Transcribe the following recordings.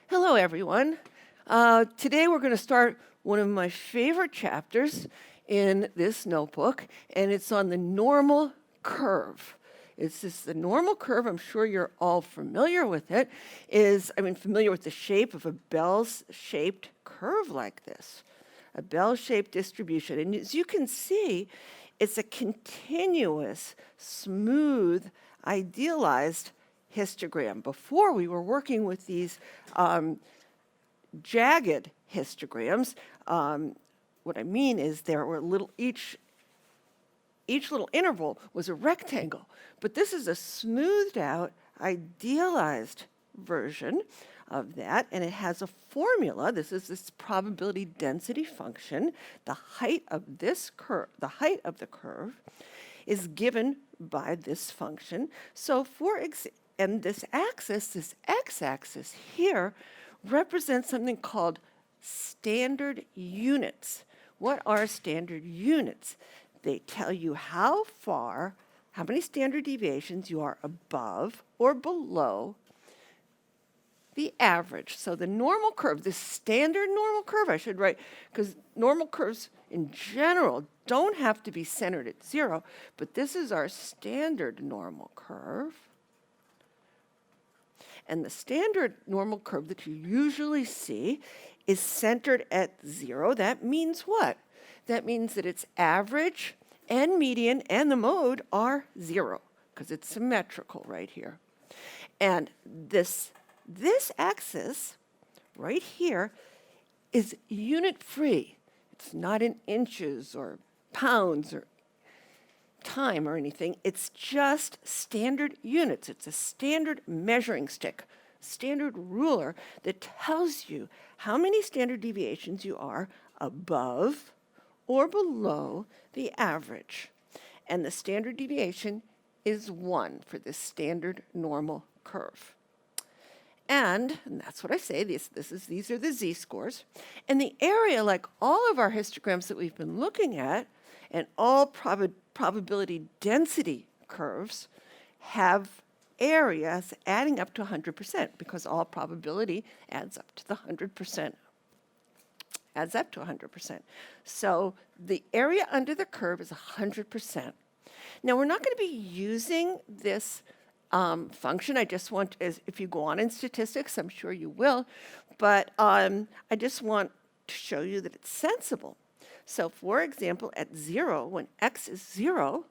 Hello, everyone. Today we're going to start one of my favorite chapters in this notebook, and it's on the normal curve. It's just the normal curve. I'm sure you're all familiar with it. Familiar with the shape of a bell-shaped curve like this, a bell-shaped distribution. And as you can see, it's a continuous, smooth, idealized histogram. Before, we were working with these jagged histograms. What I mean is there were each little interval was a rectangle, but this is a smoothed out, idealized version of that, and it has a formula. This is this probability density function. The height of this curve, the height of the curve, is given by this function. So and this axis, this x-axis here, represents something called standard units. What are standard units? They tell you how many standard deviations you are above or below the average. So the normal curve, the standard normal curve, I should write, because normal curves in general don't have to be centered at 0, but this is our standard normal curve. And the standard normal curve that you usually see is centered at 0. That means what? That means that its average and median and the mode are 0, because it's symmetrical right here. And this axis right here is unit free. It's not in inches or pounds or time or anything. It's just standard units. It's a standard measuring stick, standard ruler that tells you how many standard deviations you are above or below the average. And the standard deviation is 1 for this standard normal curve. And that's what I say, these are the z-scores. And the area, like all of our histograms that we've been looking at, and all probability density curves have areas adding up to 100%, because all probability adds up to the 100%. Adds up to 100%. So the area under the curve is 100%. Now, we're not going to be using this function. I just want, if you go on in statistics, I'm sure you will, but I just want to show you that it's sensible. So, for example, at 0, when x is 0,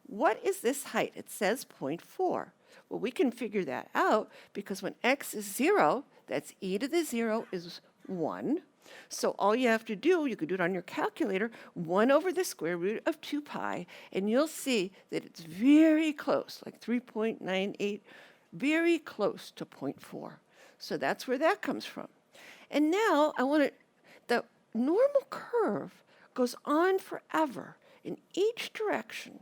what is this height? It says 0.4. Well, we can figure that out, because when x is 0, that's e to the 0 is 1. So all you have to do, you could do it on your calculator, 1 over the square root of 2 pi, and you'll see that it's very close, like 3.98, very close to 0.4. So that's where that comes from. And now the normal curve goes on forever in each direction.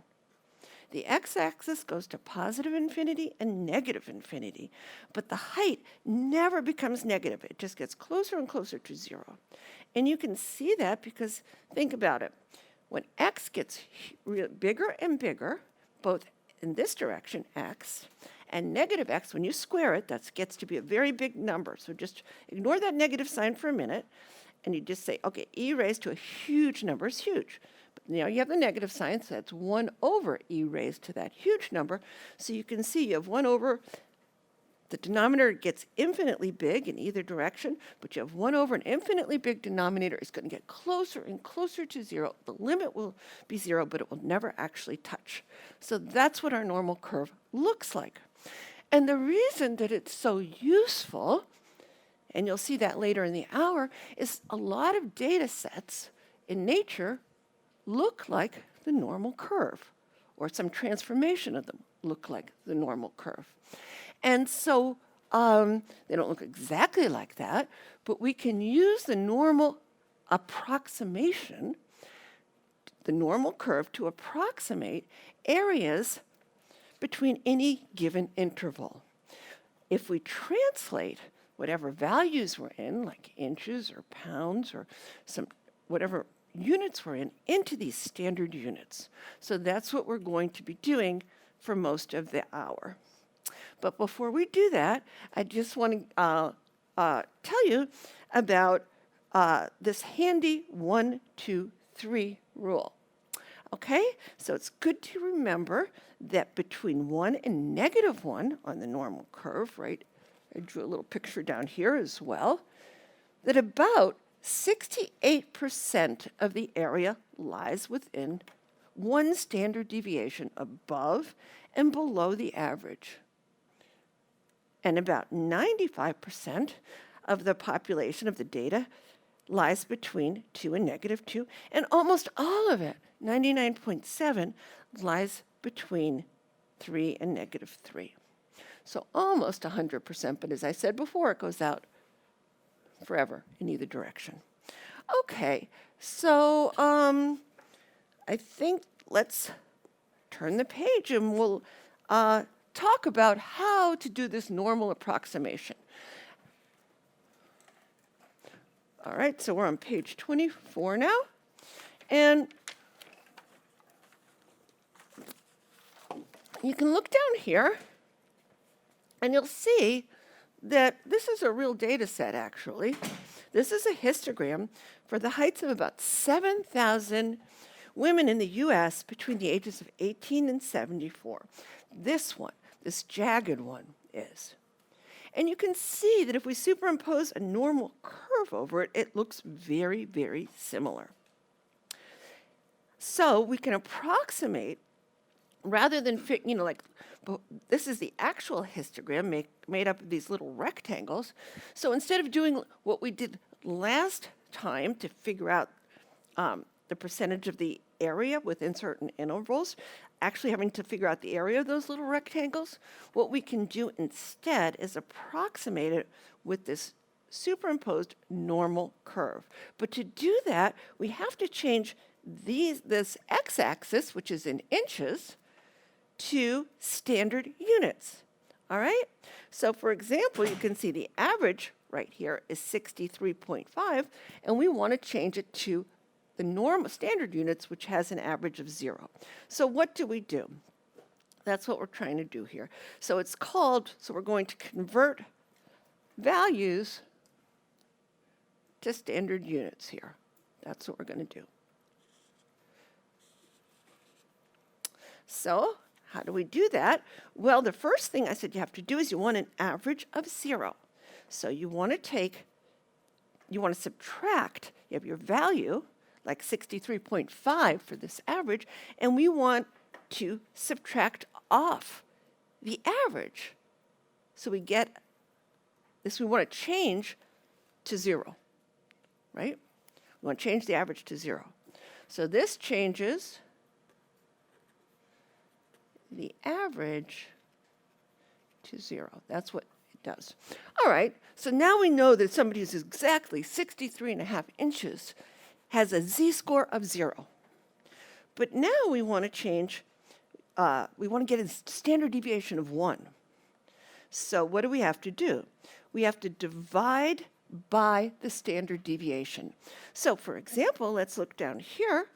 The x-axis goes to positive infinity and negative infinity, but the height never becomes negative. It just gets closer and closer to 0. And you can see that because, think about it, when x gets bigger and bigger, both in this direction, x, and negative x, when you square it, that gets to be a very big number. So just ignore that negative sign for a minute, and you just say, okay, e raised to a huge number is huge. But now you have the negative sign, so that's 1 over e raised to that huge number. So you can see you have 1 over, the denominator gets infinitely big in either direction, but you have 1 over an infinitely big denominator. It's going to get closer and closer to 0. The limit will be 0, but it will never actually touch. So that's what our normal curve looks like. And the reason that it's so useful, and you'll see that later in the hour, is a lot of data sets in nature look like the normal curve, or some transformation of them look like the normal curve. And so they don't look exactly like that, but we can use the normal approximation, the normal curve, to approximate areas between any given interval. If we translate whatever values we're in, like inches or pounds or whatever units we're in, into these standard units. So that's what we're going to be doing for most of the hour. But before we do that, I just want to tell you about this handy 1, 2, 3 rule. Okay, so it's good to remember that between 1 and -1 on the normal curve, right? I drew a little picture down here as well, that about 68% of the area lies within one standard deviation above and below the average. And about 95% of the population of the data lies between 2 and -2, and almost all of it, 99.7, lies between 3 and -3. So almost 100%, but as I said before, it goes out forever in either direction. Okay, so I think let's turn the page and we'll talk about how to do this normal approximation. All right, so we're on page 24 now. And you can look down here and you'll see that this is a real data set, actually. This is a histogram for the heights of about 7,000 women in the U.S. between the ages of 18 and 74. This one, this jagged one, is. And you can see that if we superimpose a normal curve over it, it looks very, very similar. So we can approximate rather than, this is the actual histogram made up of these little rectangles. So instead of doing what we did last time to figure out the percentage of the area within certain intervals, actually having to figure out the area of those little rectangles, what we can do instead is approximate it with this superimposed normal curve. But to do that, we have to change this x-axis, which is in inches, to standard units. All right? So for example, you can see the average right here is 63.5, and we want to change it to the normal standard units, which has an average of 0. So what do we do? That's what we're trying to do here. So we're going to convert values to standard units here. That's what we're going to do. So how do we do that? Well, the first thing I said you have to do is you want an average of 0. So you want to subtract, you have your value, like 63.5 for this average, and we want to subtract off the average. So we get this, we want to change to 0, right? We want to change the average to 0. So this changes the average to 0. That's what it does. All right, so now we know that somebody who's exactly 63.5 inches has a z-score of 0. But now we want to change, we want to get a standard deviation of 1. So what do we have to do? We have to divide by the standard deviation. So for example, let's look down here.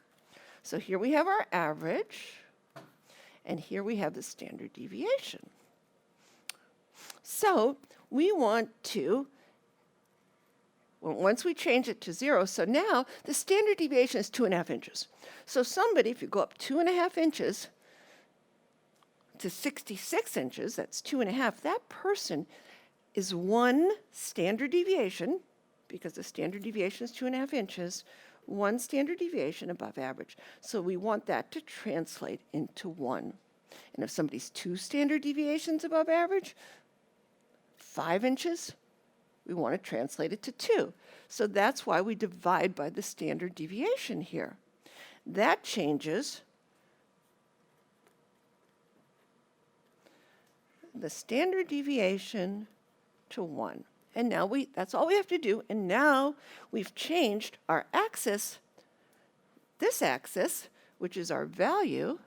So here we have our average, and here we have the standard deviation. So we want to, once we change it to 0, so now the standard deviation is 2.5 inches. So somebody, if you go up 2.5 inches to 66 inches, that's 2.5, that person is 1 standard deviation, because the standard deviation is 2.5 inches, 1 standard deviation above average. So we want that to translate into 1. And if somebody's 2 standard deviations above average, 5 inches, we want to translate it to 2. So that's why we divide by the standard deviation here. That changes the standard deviation to 1. And now that's all we have to do. And now we've changed our axis, this axis, which is our value.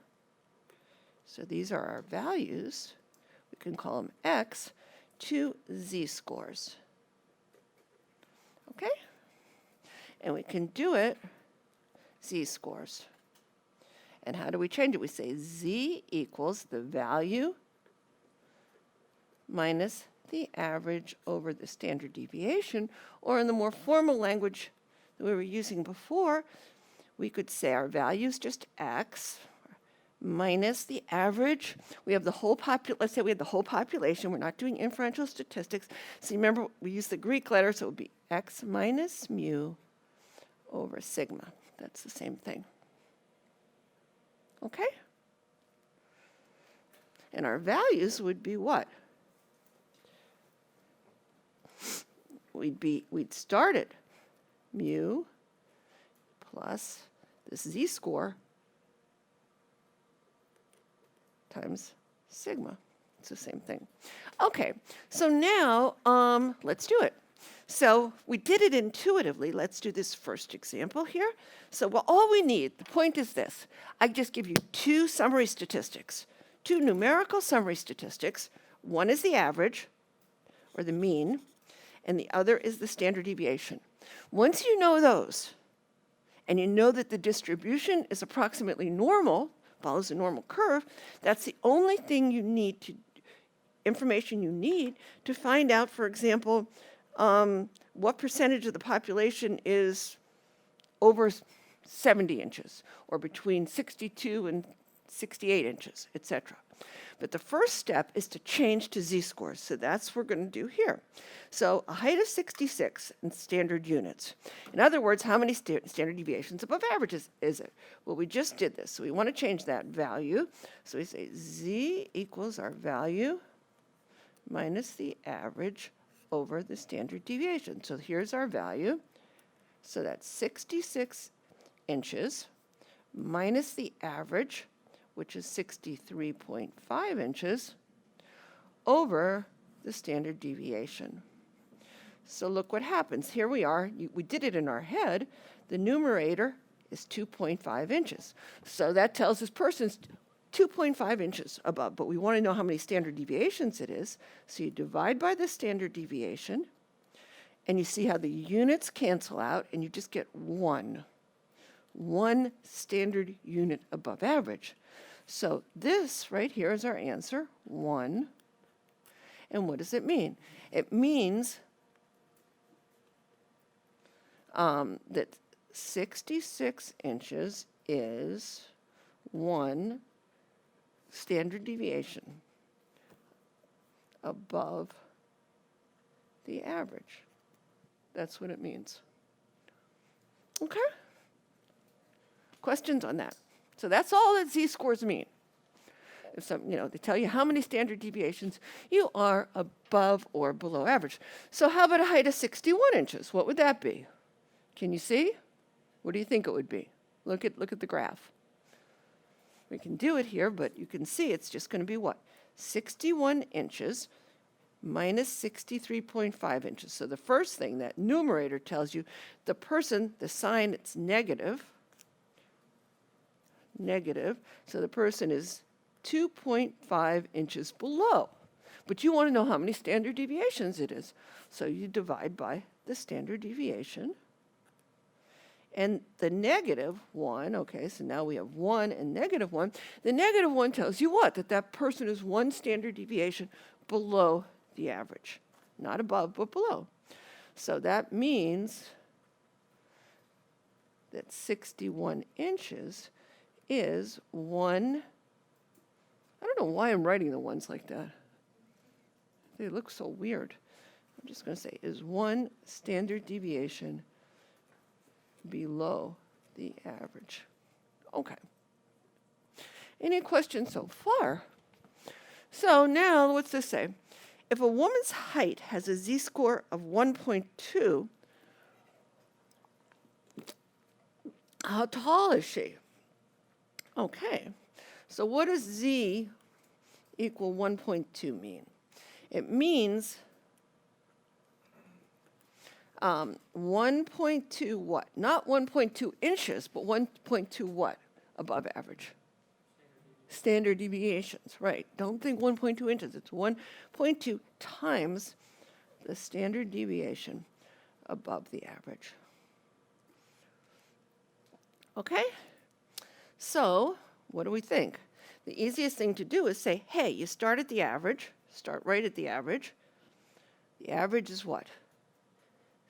So these are our values. We can call them x, to z-scores. Okay? And we can do it z-scores. And how do we change it? We say z equals the value minus the average over the standard deviation, or in the more formal language that we were using before, we could say our value is just x minus the average. We have the whole let's say we have the whole population. We're not doing inferential statistics. So remember, we use the Greek letter, so it would be x minus mu over sigma. That's the same thing. Okay? And our values would be what? We'd start at mu plus this z-score times sigma. It's the same thing. Okay, so now let's do it. So we did it intuitively. Let's do this first example here. So all we need, the point is this. I just give you two summary statistics, two numerical summary statistics. One is the average, or the mean, and the other is the standard deviation. Once you know those, and you know that the distribution is approximately normal, follows a normal curve, that's the only thing you need information you need to find out, for example, what percentage of the population is over 70 inches, or between 62 and 68 inches, etc. But the first step is to change to z-scores, so that's what we're going to do here. So a height of 66 in standard units. In other words, how many standard deviations above average is it? Well, we just did this, so we want to change that value. So we say z equals our value minus the average over the standard deviation. So here's our value. So that's 66 inches minus the average, which is 63.5 inches, over the standard deviation. So look what happens. Here we are. We did it in our head. The numerator is 2.5 inches. So that tells this person's 2.5 inches above, but we want to know how many standard deviations it is. So you divide by the standard deviation, and you see how the units cancel out, and you just get one standard unit above average. So this right here is our answer, 1. And what does it mean? It means that 66 inches is 1 standard deviation above the average. That's what it means. Okay? Questions on that? So that's all that z-scores mean. If they tell you how many standard deviations you are above or below average. So how about a height of 61 inches? What would that be? Can you see? What do you think it would be? Look at the graph. We can do it here, but you can see it's just going to be what? 61 inches minus 63.5 inches. So the first thing, that numerator tells you the person, the sign, it's negative. So the person is 2.5 inches below. But you want to know how many standard deviations it is. So you divide by the standard deviation. And the -1, okay, so now we have 1 and -1. The -1 tells you what? That person is 1 standard deviation below the average. Not above, but below. So that means that 61 inches is 1. I don't know why I'm writing the ones like that. They look so weird. I'm just going to say is 1 standard deviation below the average. Okay. Any questions so far? So now, what's this say? If a woman's height has a z-score of 1.2, how tall is she? Okay. So what does z equal 1.2 mean? It means 1.2 what? Not 1.2 inches, but 1.2 what above average? Standard deviations, right. Don't think 1.2 inches. It's 1.2 times the standard deviation above the average. Okay? So what do we think? The easiest thing to do is say, hey, you start at the average, start right at the average. The average is what?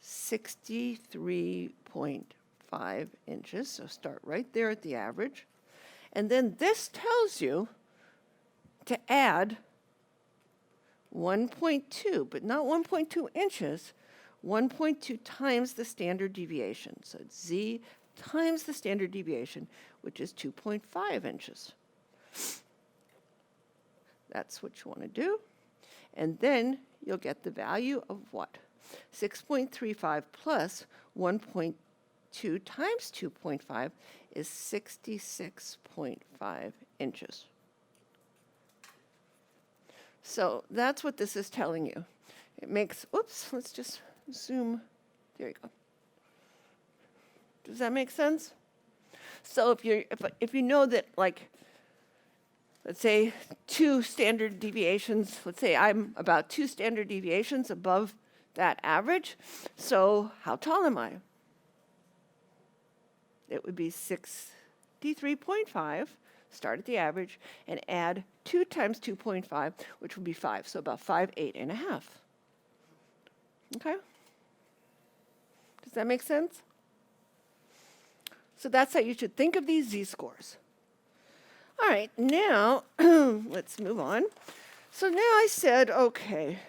63.5 inches, so start right there at the average. And then this tells you to add 1.2, but not 1.2 inches, 1.2 times the standard deviation. So it's z times the standard deviation, which is 2.5 inches. That's what you want to do. And then you'll get the value of what? 6.35 plus 1.2 times 2.5 is 66.5 inches. So that's what this is telling you. It makes, oops, let's just zoom. There you go. Does that make sense? So if you know that, like, let's say 2 standard deviations, let's say I'm about 2 standard deviations above that average, so how tall am I? It would be 63.5, start at the average, and add 2 times 2.5, which would be 5, so about 5'8½". Okay? Does that make sense? So that's how you should think of these z-scores. All right, now let's move on. So now I said, okay,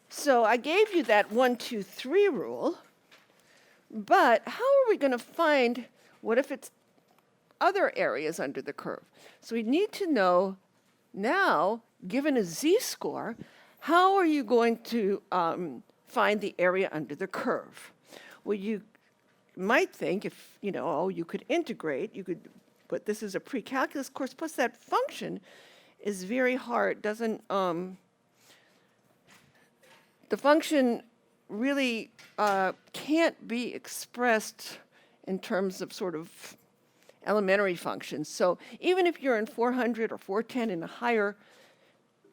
so I gave you that 1, 2, 3 rule, but how are we going to find what if it's other areas under the curve? So we need to know now, given a z-score, how are you going to find the area under the curve? Well, you might think if, you could integrate, you could, but this is a pre-calculus course, plus that function is very hard, doesn't, the function really can't be expressed in terms of sort of elementary functions. So even if you're in 400 or 410 in a higher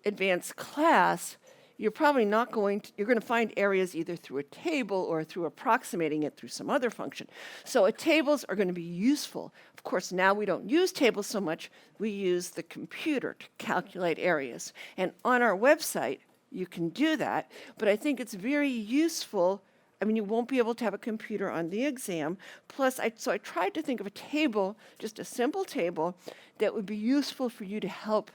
advanced class, you're probably not you're going to find areas either through a table or through approximating it through some other function. So tables are going to be useful. Of course, now we don't use tables so much. We use the computer to calculate areas. And on our website, you can do that. But I think it's very useful. I mean, you won't be able to have a computer on the exam. Plus, so I tried to think of a table, just a simple table, that would be useful for you to help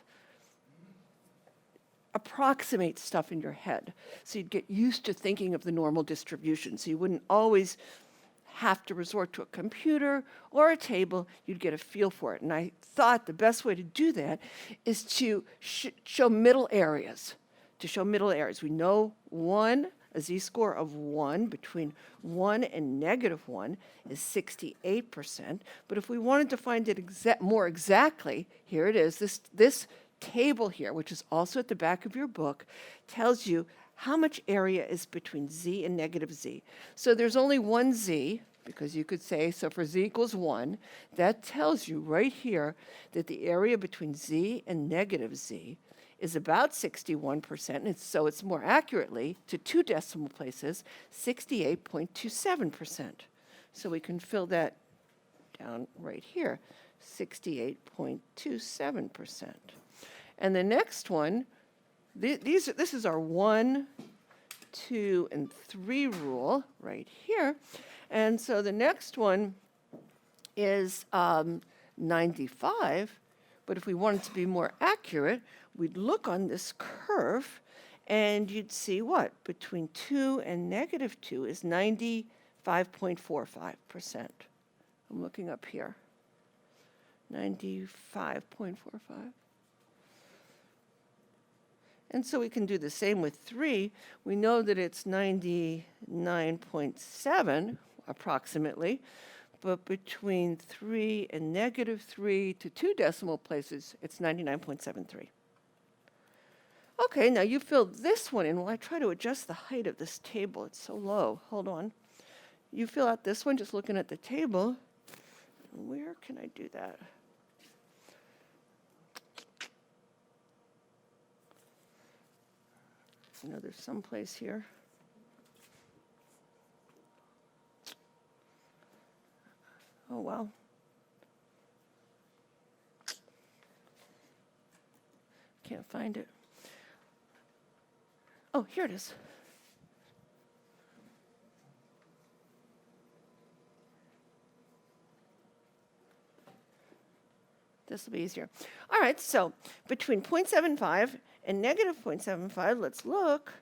approximate stuff in your head. So you'd get used to thinking of the normal distribution. So you wouldn't always have to resort to a computer or a table. You'd get a feel for it. And I thought the best way to do that is to show middle areas. To show middle areas. We know a z-score of 1 between 1 and -1 is 68%. But if we wanted to find it more exactly, here it is. This table here, which is also at the back of your book, tells you how much area is between z and -z. So there's only one z, because you could say, so for z equals 1, that tells you right here that the area between z and -z is about 61%, and so it's more accurately, to 2 decimal places, 68.27%. So we can fill that down right here, 68.27%. And the next one, this is our 1, 2, and 3 rule right here. And so the next one is 95. But if we wanted to be more accurate, we'd look on this curve, and you'd see what? Between 2 and -2 is 95.45%. I'm looking up here. 95.45. And so we can do the same with 3. We know that it's 99.7 approximately, but between 3 and -3 to 2 decimal places, it's 99.73. Okay, now you fill this one in. While I try to adjust the height of this table, it's so low. Hold on. You fill out this one just looking at the table. Where can I do that? I know there's some place here. Oh, well. Can't find it. Oh, here it is. This will be easier. All right, so between 0.75 and negative 0.75, let's look.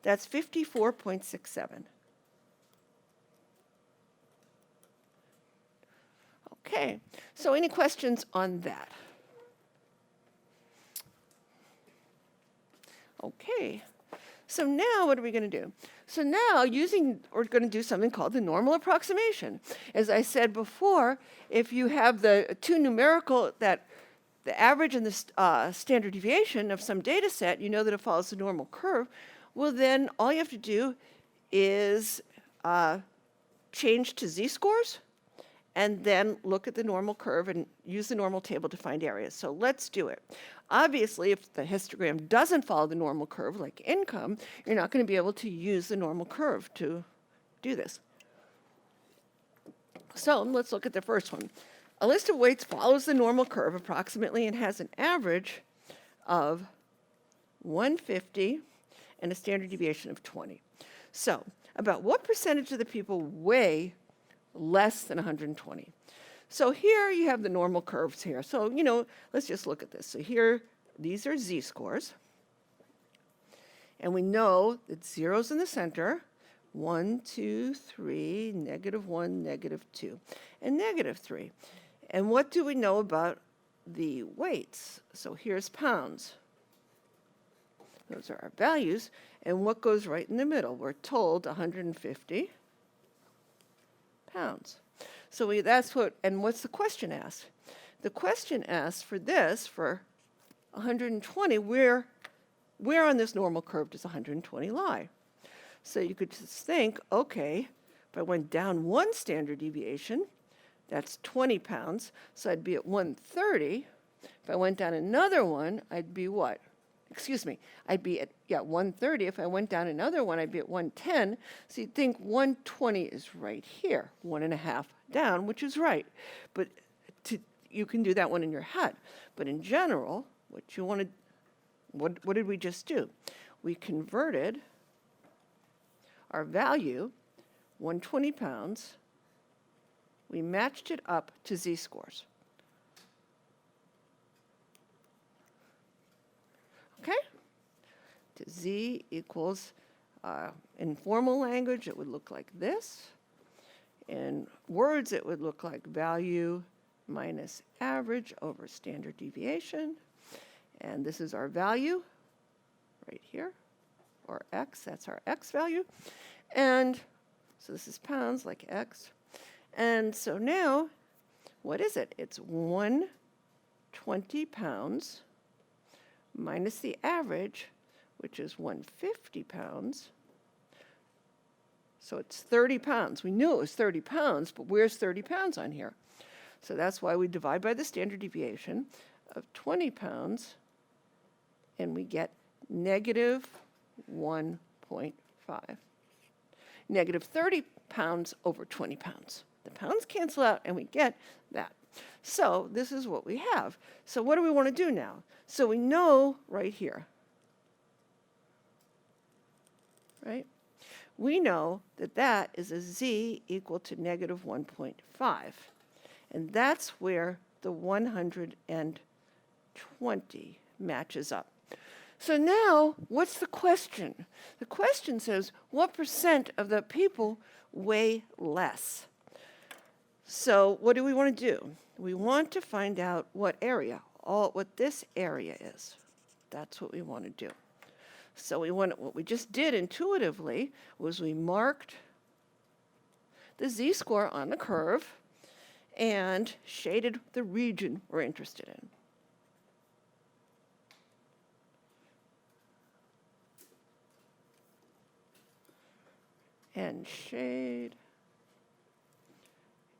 That's 54.67. Okay, so any questions on that? Okay, so now what are we going to do? So now we're going to do something called the normal approximation. As I said before, if you have the two numerical, that the average and the standard deviation of some data set, you know that it follows the normal curve. Well, then all you have to do is change to z-scores, and then look at the normal curve and use the normal table to find areas. So let's do it. Obviously, if the histogram doesn't follow the normal curve, like income, you're not going to be able to use the normal curve to do this. So let's look at the first one. A list of weights follows the normal curve approximately and has an average of 150 and a standard deviation of 20. So about what percentage of the people weigh less than 120? So here you have the normal curves here. So, let's just look at this. So here, these are z-scores. And we know that zero's in the center. 1, 2, 3, -1, -2, and -3. And what do we know about the weights? So here's pounds. Those are our values. And what goes right in the middle? We're told 150 pounds. So what's the question asked? The question asks for this, for 120, where on this normal curve does 120 lie? So you could just think, okay, if I went down one standard deviation, that's 20 pounds, so I'd be at 130. If I went down another one, I'd be what? I'd be at 130. If I went down another one, I'd be at 110. So you'd think 120 is right here, 1.5 down, which is right. But you can do that one in your head. But in general, what did we just do? We converted our value, 120 pounds, we matched it up to z-scores. Okay? To z equals, in formal language, it would look like this. In words, it would look like value minus average over standard deviation. And this is our value right here, or x, that's our x value. And so this is pounds, like x. And so now, what is it? It's 120 pounds minus the average, which is 150 pounds. So it's 30 pounds. We knew it was 30 pounds, but where's 30 pounds on here? So that's why we divide by the standard deviation of 20 pounds, and we get negative 1.5. Negative 30 pounds over 20 pounds. The pounds cancel out, and we get that. So this is what we have. So what do we want to do now? So we know right here, right? We know that that is a z equal to negative 1.5. And that's where the 120 matches up. So now, what's the question? The question says, what percent of the people weigh less? So what do we want to do? We want to find out what area, what this area is. That's what we want to do. So what we just did intuitively was we marked the z-score on the curve and shaded the region we're interested in. And shade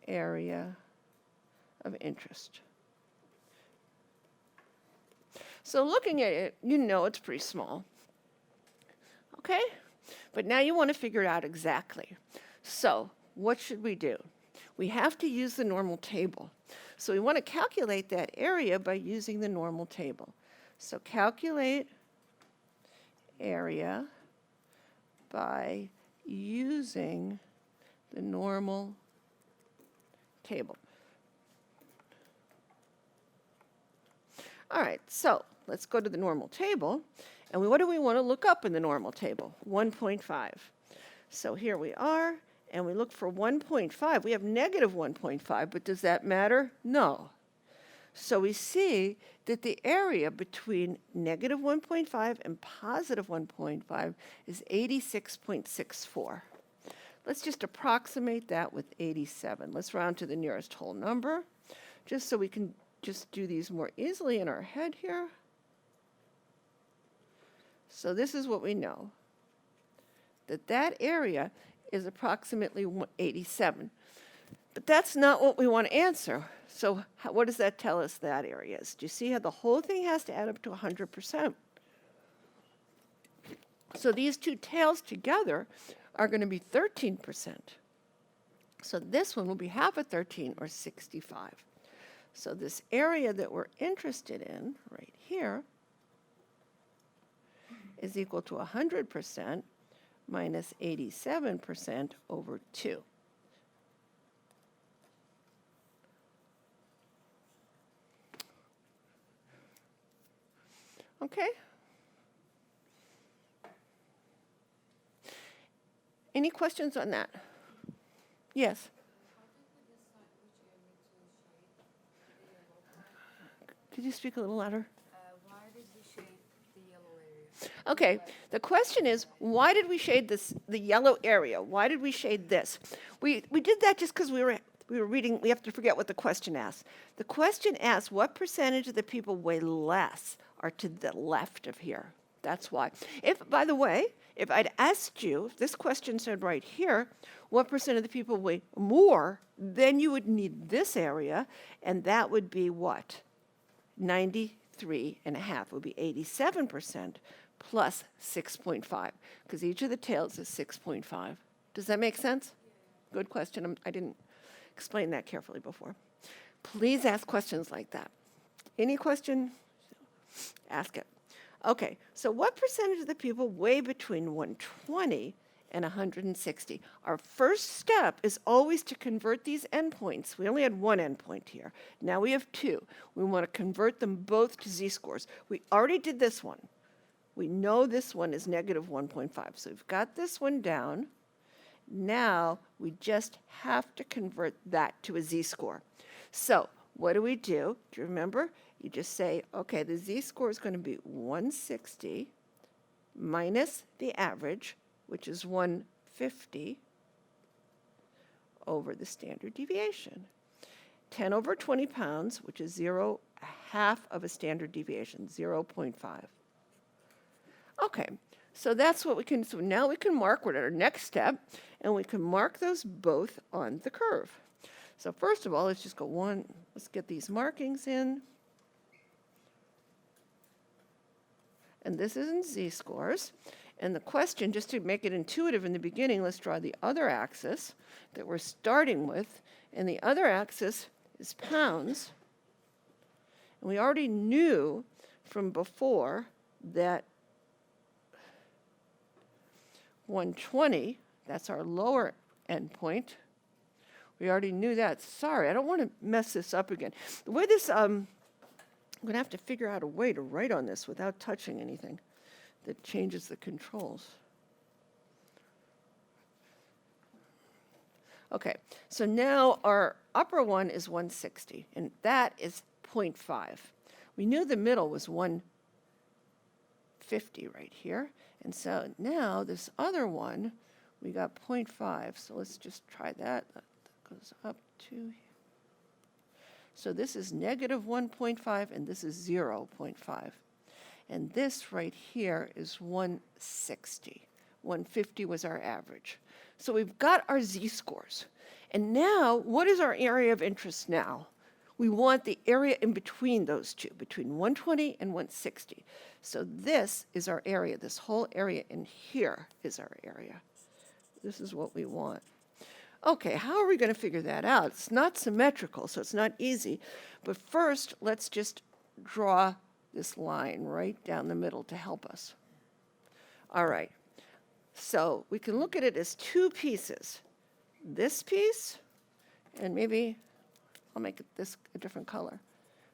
area of interest. So looking at it, you know it's pretty small. Okay? But now you want to figure it out exactly. So what should we do? We have to use the normal table. So we want to calculate that area by using the normal table. So calculate area by using the normal table. All right, so let's go to the normal table. And what do we want to look up in the normal table? 1.5. So here we are, and we look for 1.5. We have negative 1.5, but does that matter? No. So we see that the area between negative 1.5 and positive 1.5 is 86.64. Let's just approximate that with 87. Let's round to the nearest whole number, just so we can just do these more easily in our head here. So this is what we know, that area is approximately 87. But that's not what we want to answer. So what does that tell us that area is? Do you see how the whole thing has to add up to 100%? So these two tails together are going to be 13%. So this one will be half of 13, or 65. So this area that we're interested in right here is equal to 100% minus 87% over 2. Okay? Any questions on that? Yes? Could you speak a little louder? Why did we shade the yellow area? Okay, the question is, why did we shade the yellow area? Why did we shade this? We did that just because we were reading. We have to forget what the question asked. The question asked, what percentage of the people weigh less are to the left of here? That's why. By the way, if I'd asked you, if this question said right here, what percent of the people weigh more, then you would need this area, and that would be what? 93.5 would be 87% plus 6.5, because each of the tails is 6.5. Does that make sense? Good question. I didn't explain that carefully before. Please ask questions like that. Any question? Ask it. Okay, so what percentage of the people weigh between 120 and 160? Our first step is always to convert these endpoints. We only had one endpoint here. Now we have two. We want to convert them both to z-scores. We already did this one. We know this one is negative 1.5, so we've got this one down. Now we just have to convert that to a z-score. So what do? Do you remember? You just say, okay, the z-score is going to be 160 minus the average, which is 150, over the standard deviation. 10 over 20 pounds, which is half of a standard deviation, 0.5. Okay, so that's what we can, so now we can mark what our next step, and we can mark those both on the curve. So first of all, let's just go let's get these markings in. And this is in z-scores. And the question, just to make it intuitive in the beginning, let's draw the other axis that we're starting with. And the other axis is pounds. And we already knew from before that 120, that's our lower endpoint. We already knew that. Sorry, I don't want to mess this up again. The way this, I'm going to have to figure out a way to write on this without touching anything that changes the controls. Okay, so now our upper one is 160, and that is 0.5. We knew the middle was 150 right here, and so now this other one, we got 0.5, so let's just try that. That goes up to here. So this is negative 1.5, and this is 0.5. And this right here is 160. 150 was our average. So we've got our z-scores. And now, what is our area of interest now? We want the area in between those two, between 120 and 160. So this is our area. This whole area in here is our area. This is what we want. Okay, how are we going to figure that out? It's not symmetrical, so it's not easy. But first, let's just draw this line right down the middle to help us. All right, So we can look at it as two pieces. This piece, and maybe I'll make this a different color.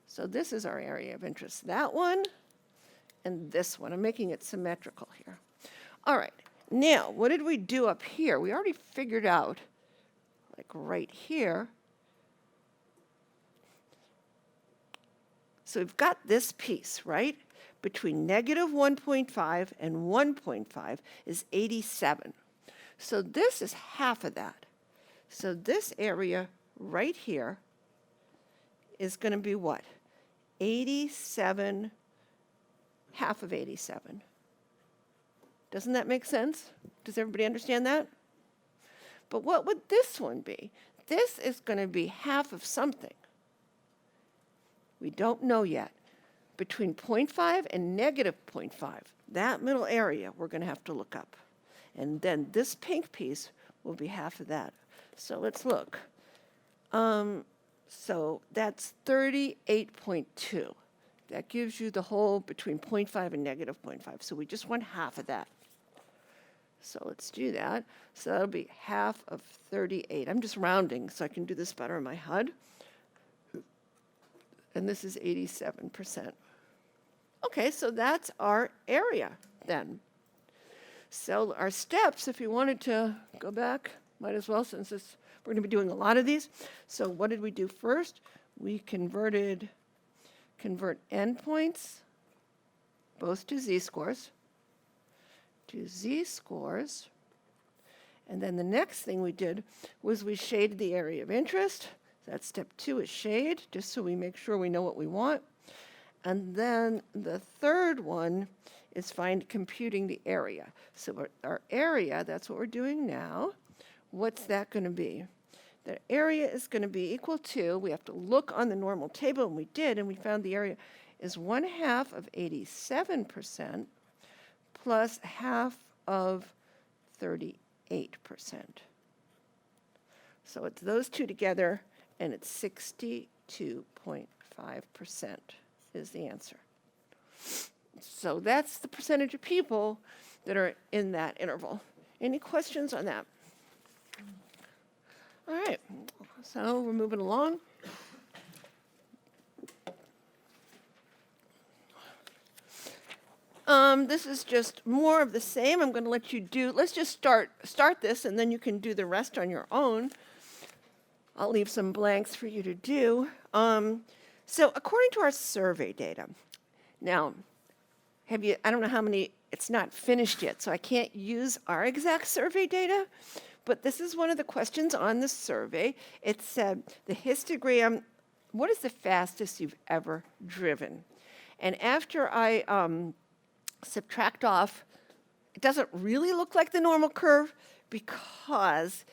So this is our area of interest. That one and this one. I'm making it symmetrical here. All right. Now, what did we do up here? We already figured out, like right here. So we've got this piece, right? Between negative 1.5 and 1.5 is 87. So this is half of that. So this area right here is going to be what? 87, half of 87. Doesn't that make sense? Does everybody understand that? But what would this one be? This is going to be half of something. We don't know yet. Between 0.5 and negative 0.5, that middle area we're going to have to look up. And then this pink piece will be half of that. So let's look. So that's 38.2. That gives you the whole between 0.5 and negative 0.5. So we just want half of that. So let's do that. So that'll be half of 38. I'm just rounding so I can do this better in my HUD. And this is 87%. Okay, so that's our area then. So our steps, if you wanted to go back, might as well, since we're going to be doing a lot of these. So what did we do first? We convert endpoints, both to z-scores, And then the next thing we did was we shaded the area of interest. That's step 2 is shade, just so we make sure we know what we want. And then the third one is computing the area. So our area, that's what we're doing now. What's that going to be? The area is going to be equal to, we have to look on the normal table, and we did, and we found the area is 1/2 of 87% plus half of 38%. So it's those two together, and it's 62.5% is the answer. So that's the percentage of people that are in that interval. Any questions on that? All right, so we're moving along. This is just more of the same. I'm going to let you do, let's just start this, and then you can do the rest on your own. I'll leave some blanks for you to do. So according to our survey data, now, I don't know how many, it's not finished yet, so I can't use our exact survey data, but this is one of the questions on the survey. It said, the histogram, what is the fastest you've ever driven? And after I subtract off, it doesn't really look like the normal curve because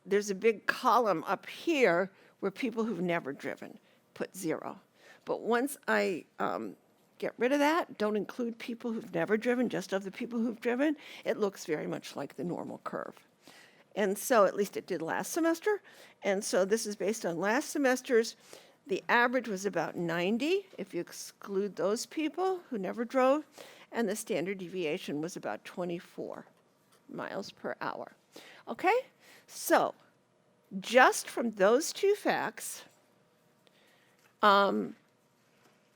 there's a big column up here where people who've never driven put 0. But once I get rid of that, don't include people who've never driven, just of the people who've driven, it looks very much like the normal curve. And so at least it did last semester. And so this is based on last semester's. The average was about 90 if you exclude those people who never drove. And the standard deviation was about 24 miles per hour. Okay? So just from those two facts, and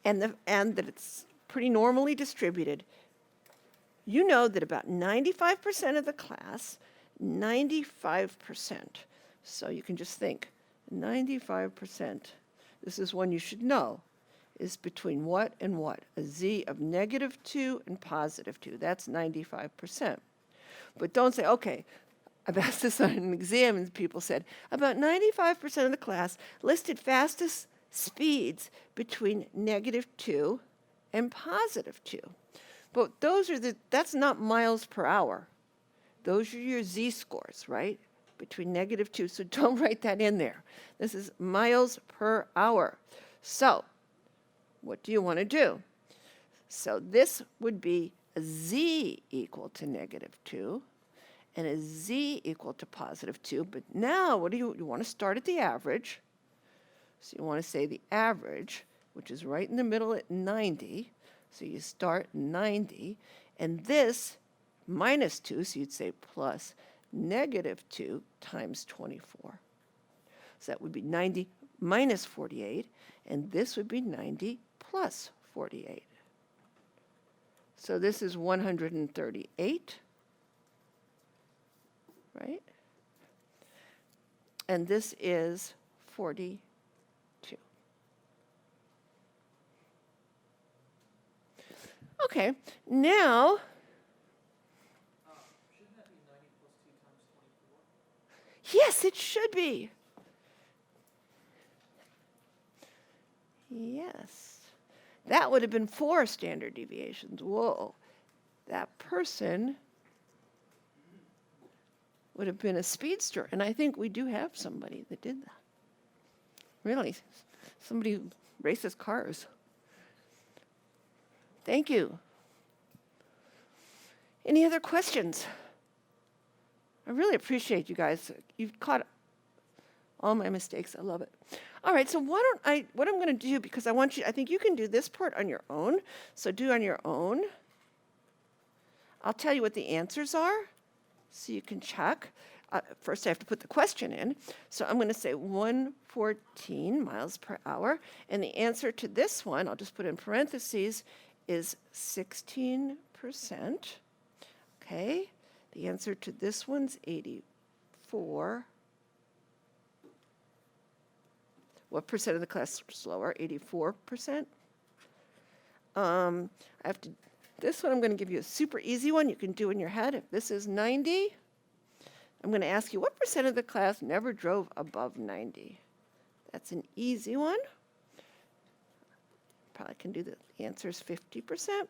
that it's pretty normally distributed, you know that about 95% of the class, 95%, so you can just think, 95%, this is one you should know, is between what and what? A z of -2 and +2. That's 95%. But don't say, okay, I've asked this on an exam, and people said, about 95% of the class listed fastest speeds between -2 and +2. But that's not miles per hour. Those are your z-scores, right? Between -2, so don't write that in there. This is miles per hour. So what do you want to do? So this would be a z equal to -2 and a z equal to +2. But now what do you want to start at the average. So you want to say the average, which is right in the middle at 90. So you start 90, and this minus 2, so you'd say plus negative 2 times 24. So that would be 90 minus 48, and this would be 90 plus 48. So this is 138, right? And this is 42. Okay, now, Shouldn't that be 90 plus 2 times 24? yes, it should be. Yes. That would have been 4 standard deviations. Whoa. That person would have been a speedster. And I think we do have somebody that did that. Really. Somebody who races cars. Thank you. Any other questions? I really appreciate you guys. You've caught all my mistakes. I love it. All right, so what I'm going to do, because I think you can do this part on your own. So do on your own. I'll tell you what the answers are so you can check. First, I have to put the question in. So I'm going to say 114 miles per hour. And the answer to this one, I'll just put in parentheses, is 16%. Okay. The answer to this one's 84. What percent of the class is slower? 84%. This one I'm going to give you a super easy one you can do in your head. If this is 90, I'm going to ask you what percent of the class never drove above 90? That's an easy one. Probably can do the answer is 50%.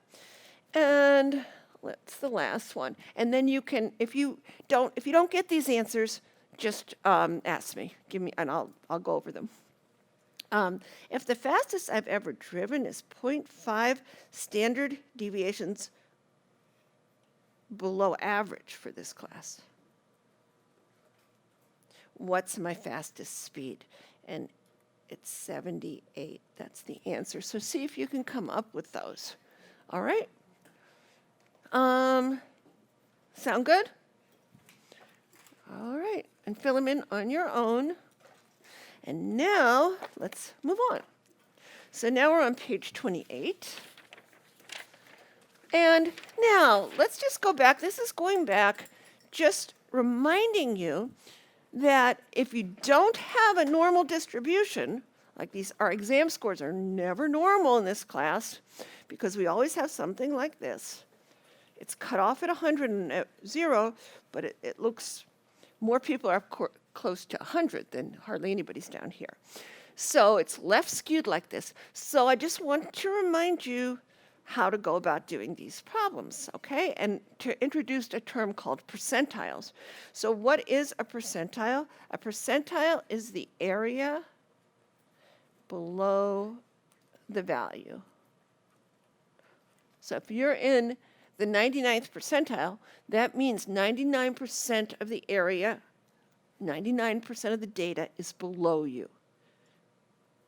And what's the last one? And then you can, if you don't get these answers, just ask me, and I'll go over them. If the fastest I've ever driven is 0.5 standard deviations below average for this class, what's my fastest speed? And it's 78. That's the answer. So see if you can come up with those. All right? Sound good? All right. And fill them in on your own. And now, let's move on. So now we're on page 28. And now, let's just go back. This is going back, just reminding you that if you don't have a normal distribution, like our exam scores are never normal in this class, because we always have something like this. It's cut off at 100 and at 0, but it looks, more people are close to 100 than hardly anybody's down here. So it's left skewed like this. So I just want to remind you how to go about doing these problems, okay? And to introduce a term called percentiles. So what is a percentile? A percentile is the area below the value. So if you're in the 99th percentile, that means 99% of the area, 99% of the data is below you.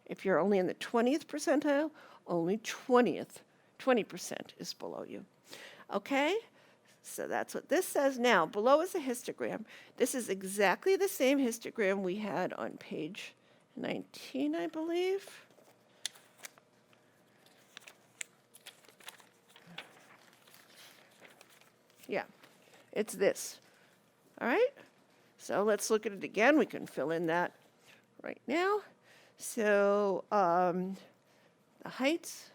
If you're only in the 20th percentile, only 20% is below you. Okay? So that's what this says. Now, below is a histogram. This is exactly the same histogram we had on page 19, I believe. Yeah, it's this. All right? So let's look at it again. We can fill in that right now. So the heights,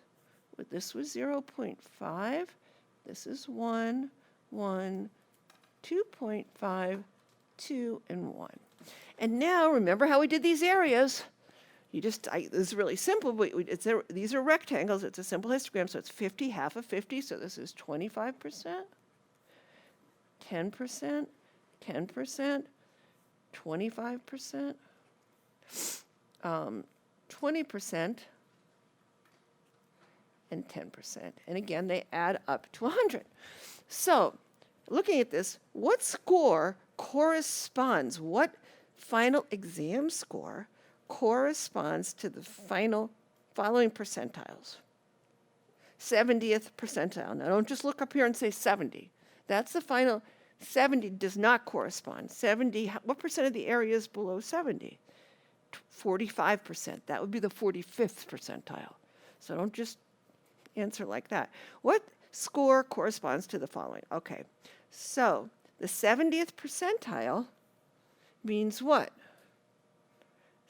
this was 0.5. This is 1, 1, 2.5, 2, and 1. And now, remember how we did these areas? This is really simple, but these are rectangles. It's a simple histogram, so it's 50, half of 50, so this is 25%, 10%, 10%, 25%, 20%, and 10%. And again, they add up to 100. So, looking at this, what score corresponds, what final exam score corresponds to the following percentiles? 70th percentile. Now, don't just look up here and say 70. That's the final. 70 does not correspond. 70, what percent of the area is below 70? 45%. That would be the 45th percentile. So don't just answer like that. What score corresponds to the following? Okay, so the 70th percentile means what?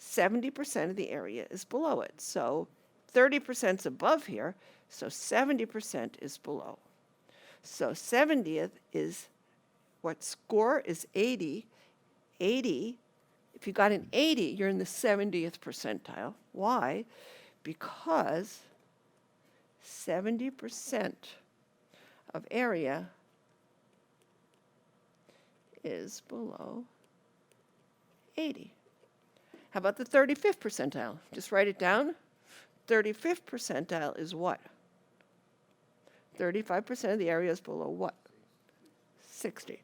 70% of the area is below it. So 30% is above here, so 70% is below. So 70th is, what score is 80? 80, if you got an 80, you're in the 70th percentile. Why? Because 70% of area is below 80. How about the 35th percentile? Just write it down. 35th percentile is what? 35% of the area is below what? 60.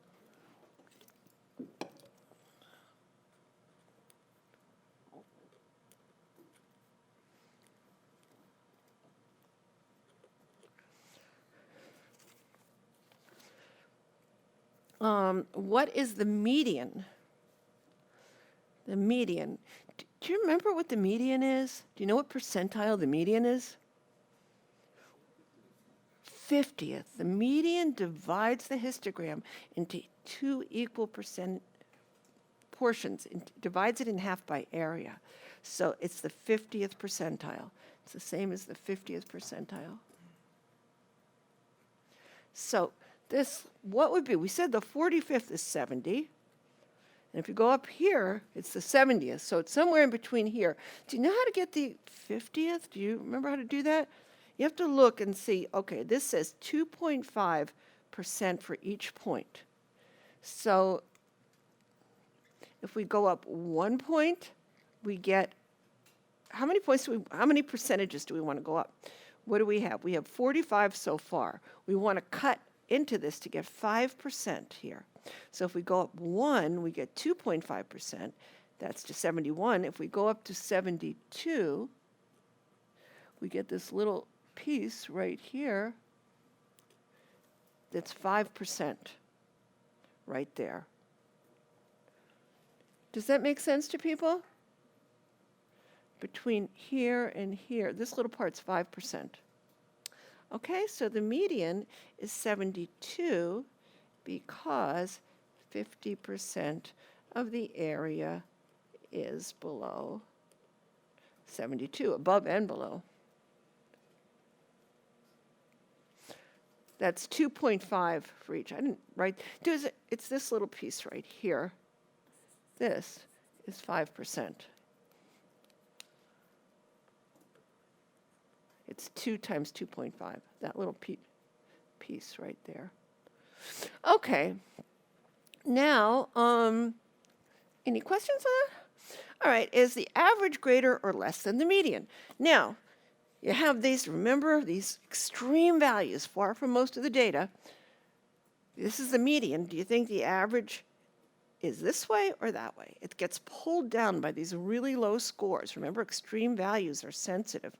What is the median? The median. Do you remember what the median is? Do you know what percentile the median is? 50th. The median divides the histogram into two equal portions, divides it in half by area. So it's the 50th percentile. It's the same as the 50th percentile. So this, what would be? We said the 45th is 70. And if you go up here, it's the 70th. So it's somewhere in between here. Do you know how to get the 50th? Do you remember how to do that? You have to look and see, okay, this says 2.5% for each point. So if we go up 1 point, we get, how many percentages do we want to go up? What do we have? We have 45 so far. We want to cut into this to get 5% here. So if we go up 1, we get 2.5%. That's to 71. If we go up to 72, we get this little piece right here that's 5% right there. Does that make sense to people? Between here and here, this little part's 5%. Okay, so the median is 72 because 50% of the area is below 72, above and below. That's 2.5 for each. I didn't write, it's this little piece right here. This is 5%. It's 2 times 2.5, that little piece right there. Okay, now, any questions on that? All right, is the average greater or less than the median? Now, you have these, remember, these extreme values far from most of the data. This is the median. Do you think the average is this way or that way? It gets pulled down by these really low scores. Remember, extreme values are sensitive,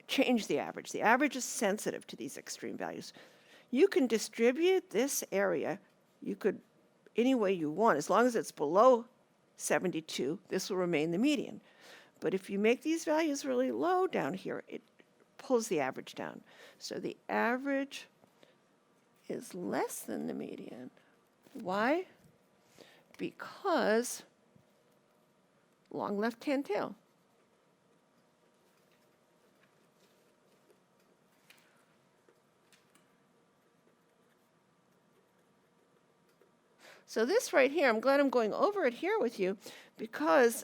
change the average. The average is sensitive to these extreme values. You can distribute this area, you could any way you want. As long as it's below 72, this will remain the median. But if you make these values really low down here, it pulls the average down. So the average is less than the median. Why? Because long left-hand tail. So this right here, I'm glad I'm going over it here with you because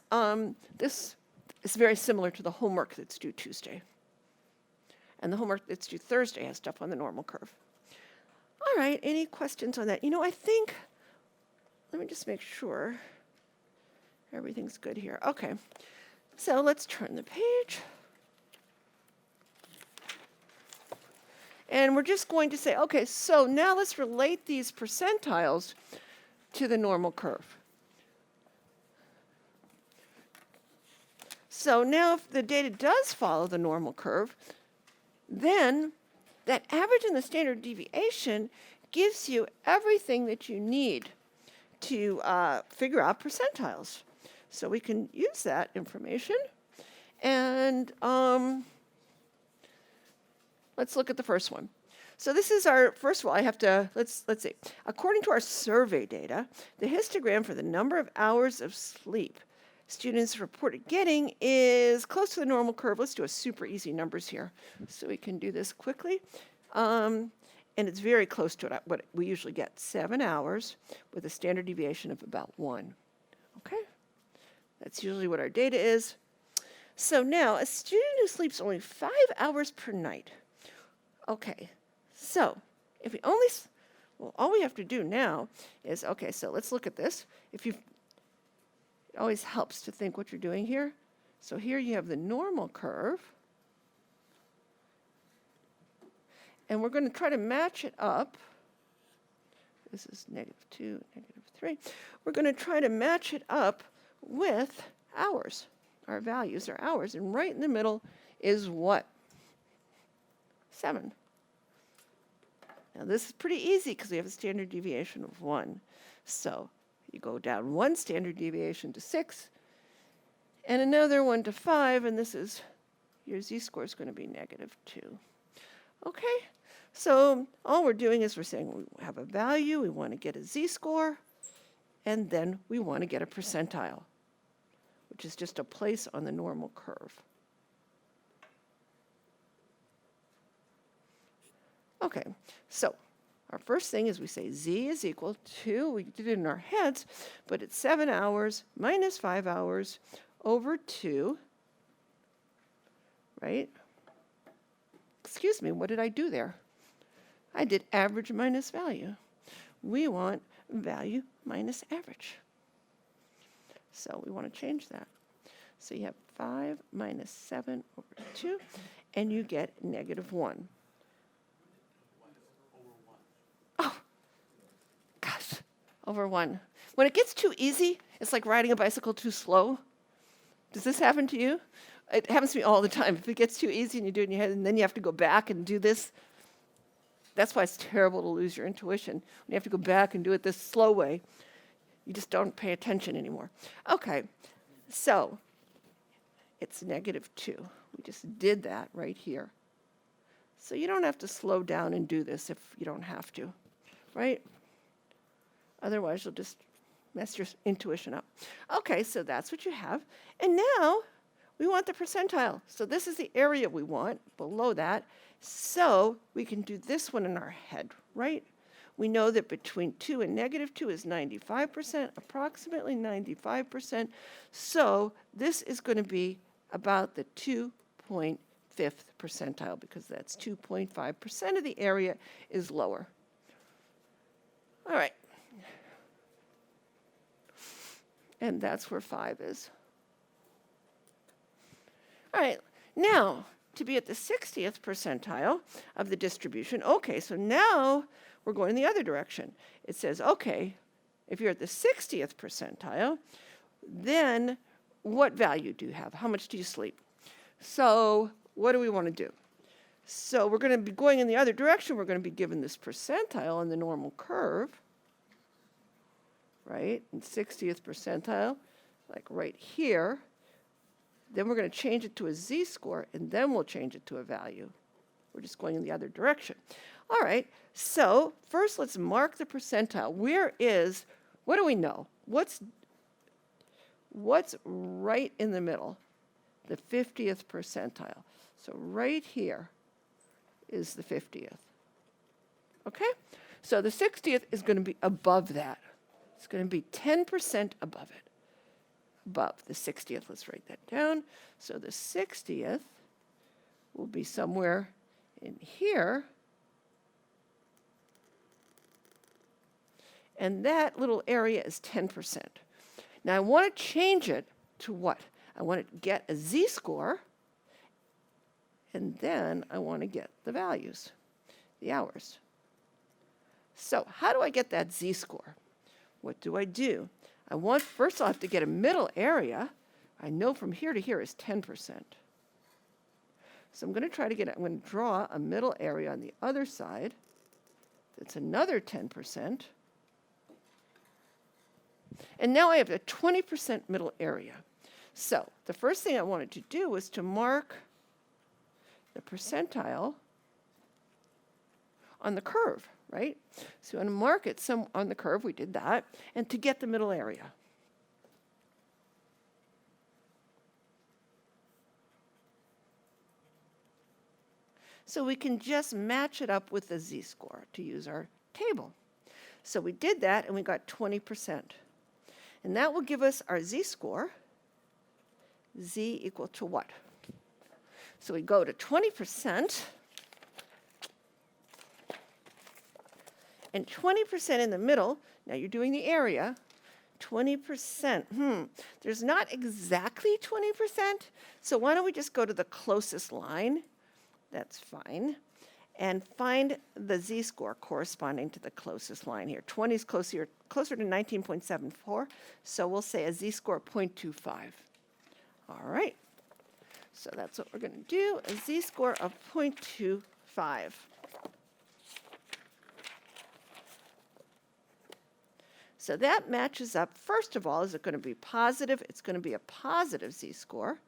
this is very similar to the homework that's due Tuesday. And the homework that's due Thursday has stuff on the normal curve. All right, any questions on that? You know, I think, let me just make sure everything's good here. Okay, so let's turn the page. And we're just going to say, okay, so now let's relate these percentiles to the normal curve. So now if the data does follow the normal curve, then that average and the standard deviation gives you everything that you need to figure out percentiles. So we can use that information. And let's look at the first one. So this is our, first of all, I have to, let's see. According to our survey data, the histogram for the number of hours of sleep students reported getting is close to the normal curve. Let's do a super easy numbers here so we can do this quickly. And it's very close to what we usually get, 7 hours with a standard deviation of about 1. Okay? That's usually what our data is. So now, a student who sleeps only 5 hours per night. Okay, so if we only, well, all we have to do now is, okay, so let's look at this. It always helps to think what you're doing here. So here you have the normal curve. And we're going to try to match it up. This is -2, -3. We're going to try to match it up with hours. Our values are hours. And right in the middle is what? 7. Now this is pretty easy because we have a standard deviation of 1. So you go down 1 standard deviation to 6, and another 1 to 5, and this is, your z-score is going to be -2. Okay, so all we're doing is we're saying we have a value, we want to get a z-score, and then we want to get a percentile, which is just a place on the normal curve. Okay, so our first thing is we say z is equal to, we did it in our heads, but it's 7 hours minus 5 hours over 2, right? Excuse me, what did I do there? I did average minus value. We want value minus average. So we want to change that. So you have 5 minus 7 over 2, and you get -1. Oh, gosh, over 1. When it gets too easy, it's like riding a bicycle too slow. Does this happen to you? It happens to me all the time. If it gets too easy and you do it in your head, and then you have to go back and do this, that's why it's terrible to lose your intuition. When you have to go back and do it this slow way, you just don't pay attention anymore. Okay, so it's -2. We just did that right here. So you don't have to slow down and do this if you don't have to, right? Otherwise, you'll just mess your intuition up. Okay, so that's what you have. And now we want the percentile. So this is the area we want below that. So we can do this one in our head, right? We know that between 2 and -2 is 95%, approximately 95%. So this is going to be about the 2.5th percentile because that's 2.5% of the area is lower. All right. And that's where 5 is. All right, now to be at the 60th percentile of the distribution, okay, so now we're going in the other direction. It says, okay, if you're at the 60th percentile, then what value do you have? How much do you sleep? So what do we want to do? So we're going to be going in the other direction. We're going to be given this percentile on the normal curve, right? And 60th percentile, like right here. Then we're going to change it to a z-score, and then we'll change it to a value. We're just going in the other direction. All right, so first let's mark the percentile. What do we know? What's right in the middle? The 50th percentile. So right here is the 50th. Okay? So the 60th is going to be above that. It's going to be 10% above it. Above the 60th, let's write that down. So the 60th will be somewhere in here. And that little area is 10%. Now I want to change it to what? I want to get a z-score, and then I want to get the values, the hours. So how do I get that z-score? What do I do? First I'll have to get a middle area. I know from here to here is 10%. So I'm going to draw a middle area on the other side. That's another 10%. And now I have a 20% middle area. So the first thing I wanted to do was to mark the percentile on the curve, right? So I'm going to mark it on the curve, we did that, and to get the middle area. So we can just match it up with the z-score to use our table. So we did that, and we got 20%. And that will give us our z-score, z equal to what? So we go to 20%, and 20% in the middle, now you're doing the area, 20%, there's not exactly 20%, so why don't we just go to the closest line? That's fine. And find the z-score corresponding to the closest line here. 20 is closer to 19.74, so we'll say a z-score of 0.25. All right, so that's what we're going to do, a z-score of 0.25. So that matches up, first of all, is it going to be positive? It's going to be a positive z-score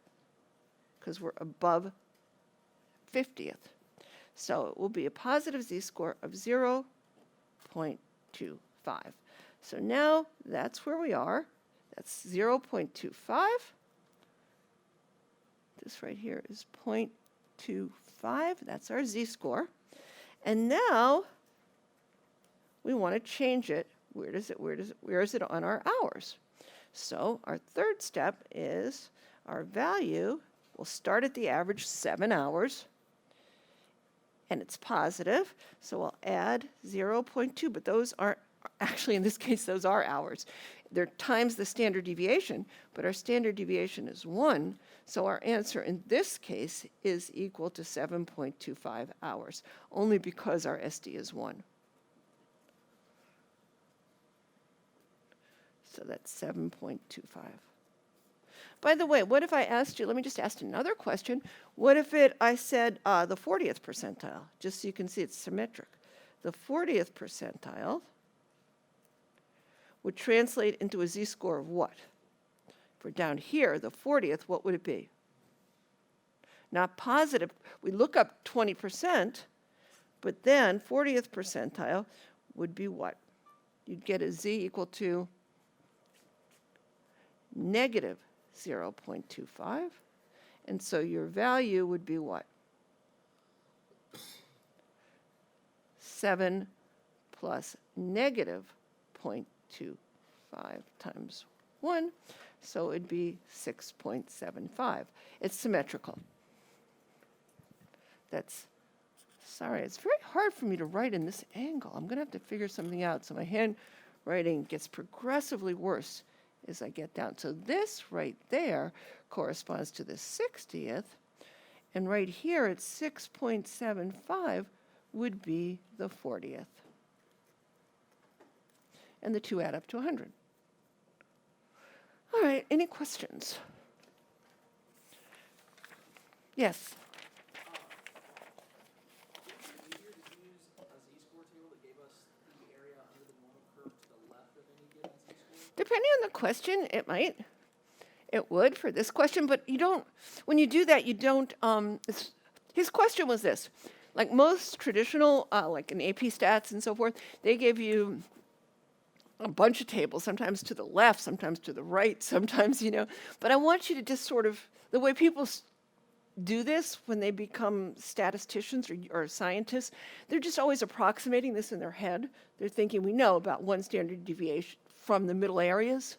because we're above 50th. So it will be a positive z-score of 0.25. So now that's where we are. That's 0.25. This right here is 0.25. That's our z-score. And now we want to change it. Where is it on our hours? So our third step is our value will start at the average 7 hours. And it's positive, so we'll add 0.2, but those aren't, actually in this case, those are hours. They're times the standard deviation, but our standard deviation is 1, so our answer in this case is equal to 7.25 hours, only because our SD is 1. So that's 7.25. By the way, what if I asked you, let me just ask another question. What if I said the 40th percentile, just so you can see it's symmetric. The 40th percentile would translate into a z-score of what? For down here, the 40th, what would it be? Not positive. We look up 20%, but then 40th percentile would be what? You'd get a z equal to negative 0.25, and so your value would be what? 7 plus negative 0.25 times 1, so it'd be 6.75. It's symmetrical. Sorry, it's very hard for me to write in this angle. I'm going to have to figure something out, so my handwriting gets progressively worse as I get down. So this right there corresponds to the 60th, and right here at 6.75 would be the 40th. And the two add up to 100. All right, any questions? Yes? Easier to use a z-score table that gave us the area under the normal curve to the left of any given z-score? Depending on the question, it might. It would for this question, but you don't, when you do that, you don't, his question was this. Like most traditional, like in AP stats and so forth, they give you a bunch of tables, sometimes to the left, sometimes to the right, sometimes, but I want you to just sort of, the way people do this when they become statisticians or scientists, they're just always approximating this in their head. They're thinking we know about one standard deviation from the middle areas,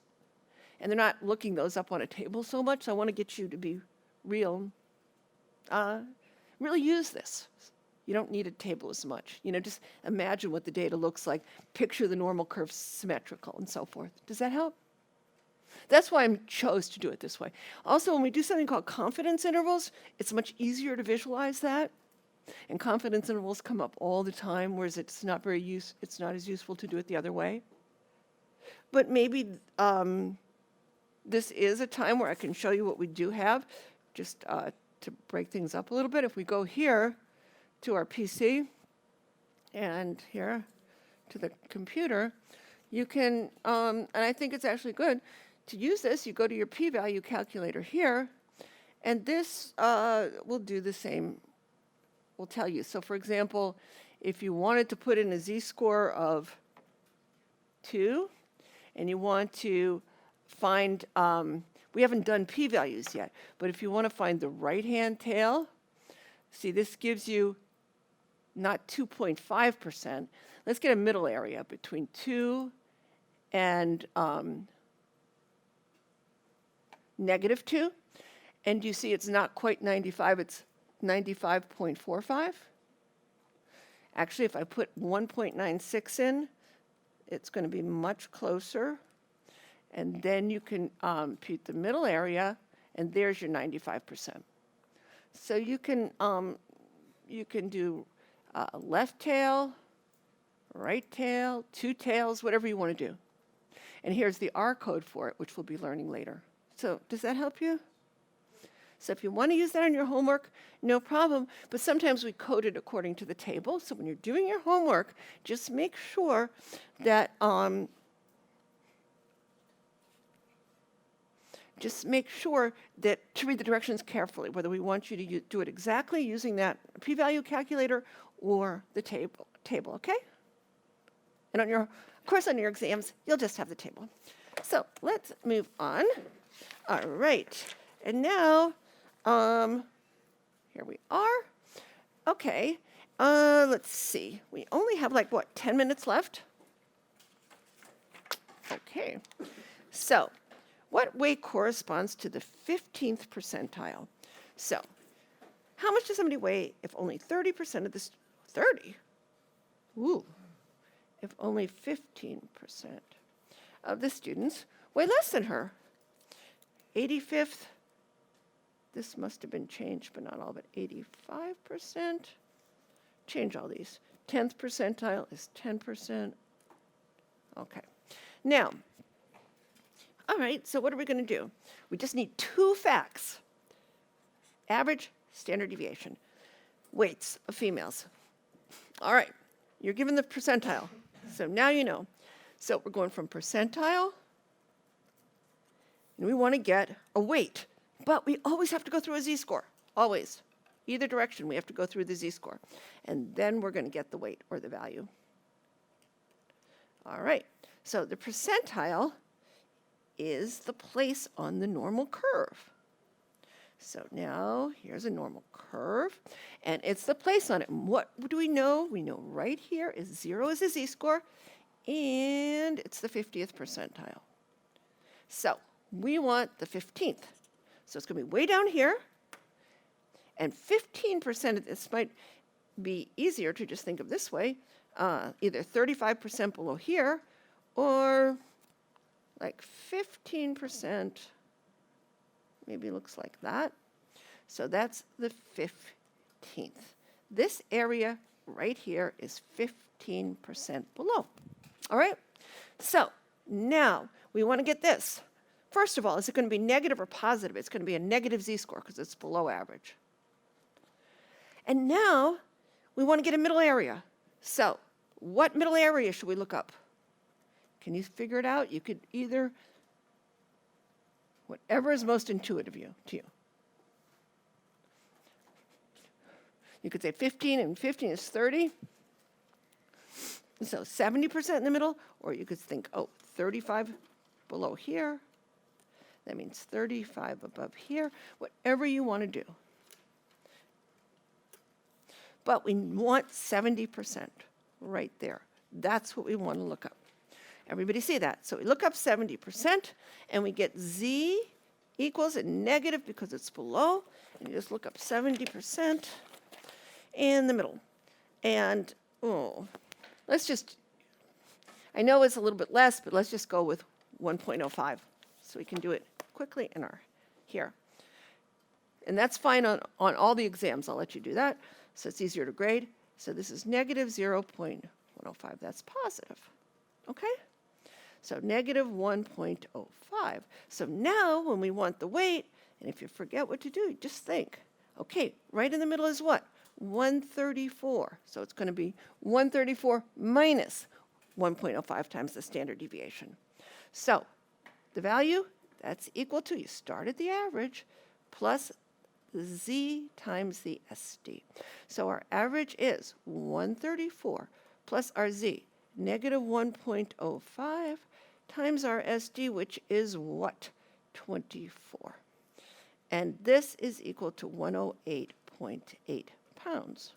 and they're not looking those up on a table so much. So I want to get you to be real, really use this. You don't need a table as much. Just imagine what the data looks like. Picture the normal curve symmetrical and so forth. Does that help? That's why I chose to do it this way. Also, when we do something called confidence intervals, it's much easier to visualize that. And confidence intervals come up all the time, whereas it's not as useful to do it the other way. But maybe this is a time where I can show you what we do have. Just to break things up a little bit, if we go here to our PC and here to the computer, you can, and I think it's actually good to use this. You go to your p-value calculator here, and this will do the same, will tell you. So for example, if you wanted to put in a z-score of 2, and you want to find, we haven't done p-values yet, but if you want to find the right-hand tail, see, this gives you not 2.5%. Let's get a middle area between 2 and -2. And you see it's not quite 95, it's 95.45. Actually, if I put 1.96 in, it's going to be much closer. And then you can compute the middle area, and there's your 95%. So you can do left tail, right tail, 2 tails, whatever you want to do. And here's the R code for it, which we'll be learning later. So does that help you? So if you want to use that on your homework, no problem. But sometimes we code it according to the table. So when you're doing your homework, just make sure that to read the directions carefully, whether we want you to do it exactly using that p-value calculator or the table, okay? And of course, on your exams, you'll just have the table. So let's move on. All right, and now, here we are. Okay, let's see. We only have 10 minutes left? Okay, so what weight corresponds to the 15th percentile? So, how much does somebody weigh if only 30% of this, 30? Ooh, if only 15% of the students weigh less than her? 85th, this must have been changed, but not all, but 85%. Change all these. 10th percentile is 10%. Okay. Now, all right, so what are we going to do? We just need 2 facts. Average, standard deviation. Weights of females. All right, you're given the percentile. So now you know. So we're going from percentile, and we want to get a weight. But we always have to go through a z-score, always. Either direction, we have to go through the z-score. And then we're going to get the weight or the value. All right, so the percentile is the place on the normal curve. So now here's a normal curve, and it's the place on it. And what do we know? We know right here is 0 is a z-score, and it's the 50th percentile. So we want the 15th. So it's going to be way down here, and 15% of this might be easier to just think of this way, either 35% below here, or like 15%, maybe looks like that. So that's the 15th. This area right here is 15% below. All right? So now we want to get this. First of all, is it going to be negative or positive? It's going to be a negative z-score because it's below average. And now we want to get a middle area. So what middle area should we look up? Can you figure it out? You could either, whatever is most intuitive to you. You could say 15, and 15 is 30. So 70% in the middle, or you could think, 35 below here. That means 35 above here, whatever you want to do. But we want 70% right there. That's what we want to look up. Everybody see that? So we look up 70%, and we get z equals a negative because it's below. And you just look up 70% in the middle. And, let's just, I know it's a little bit less, but let's just go with 1.05. So we can do it quickly in here. And that's fine on all the exams. I'll let you do that. So it's easier to grade. So this is negative 0.105. That's positive. Okay? So negative 1.05. So now when we want the weight, and if you forget what to do, just think, Okay, right in the middle is what? 134. So it's going to be 134 minus 1.05 times the standard deviation. So the value, that's equal to, you start at the average, plus z times the SD. So our average is 134 plus our z, negative 1.05 times our SD, which is what? 24. And this is equal to 108.8 pounds.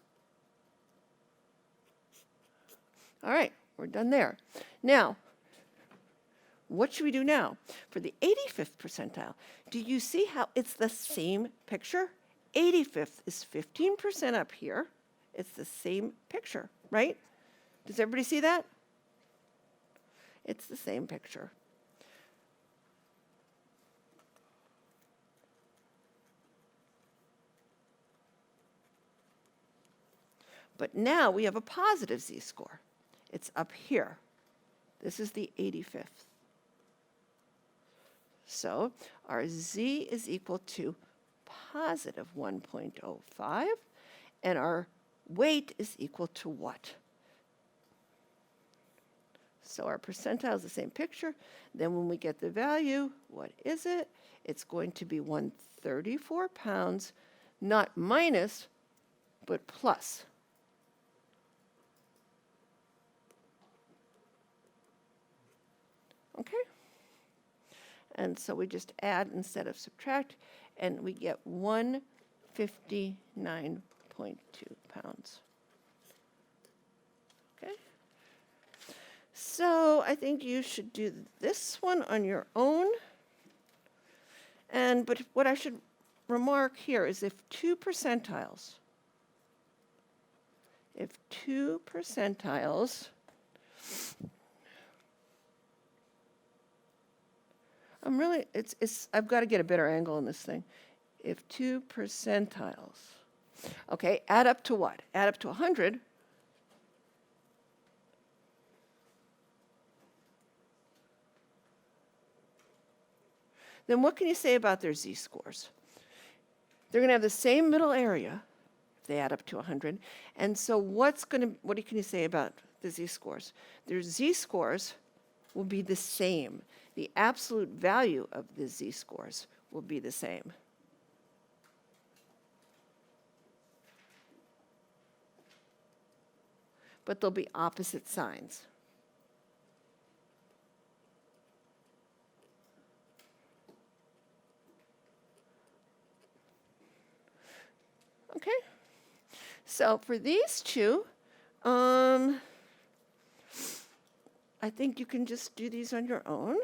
All right, we're done there. Now, what should we do now? For the 85th percentile, do you see how it's the same picture? 85th is 15% up here. It's the same picture, right? Does everybody see that? It's the same picture. But now we have a positive z-score. It's up here. This is the 85th. So our z is equal to positive 1.05, and our weight is equal to what? So our percentile is the same picture. Then when we get the value, what is it? It's going to be 134 pounds, not minus, but plus. Okay? And so we just add instead of subtract, and we get 159.2 pounds. Okay? So I think you should do this one on your own. But what I should remark here is if two percentiles, I've got to get a better angle on this thing. If two percentiles, okay, add up to what? Add up to 100. Then what can you say about their z-scores? They're going to have the same middle area if they add up to 100. And so what can you say about the z-scores? Their z-scores will be the same. The absolute value of the z-scores will be the same. But they'll be opposite signs. Okay? So for these two, I think you can just do these on your own.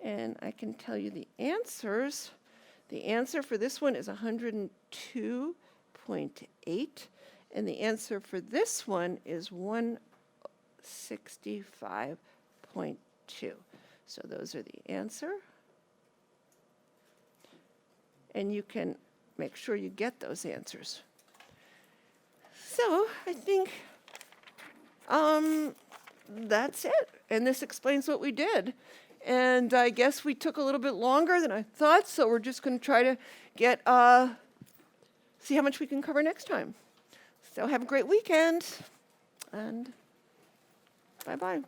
And I can tell you the answers. The answer for this one is 102.8, and the answer for this one is 165.2. So those are the answer. And you can make sure you get those answers. So I think that's it. And this explains what we did. And I guess we took a little bit longer than I thought, so we're just going to try to get, see how much we can cover next time. So have a great weekend, and bye-bye.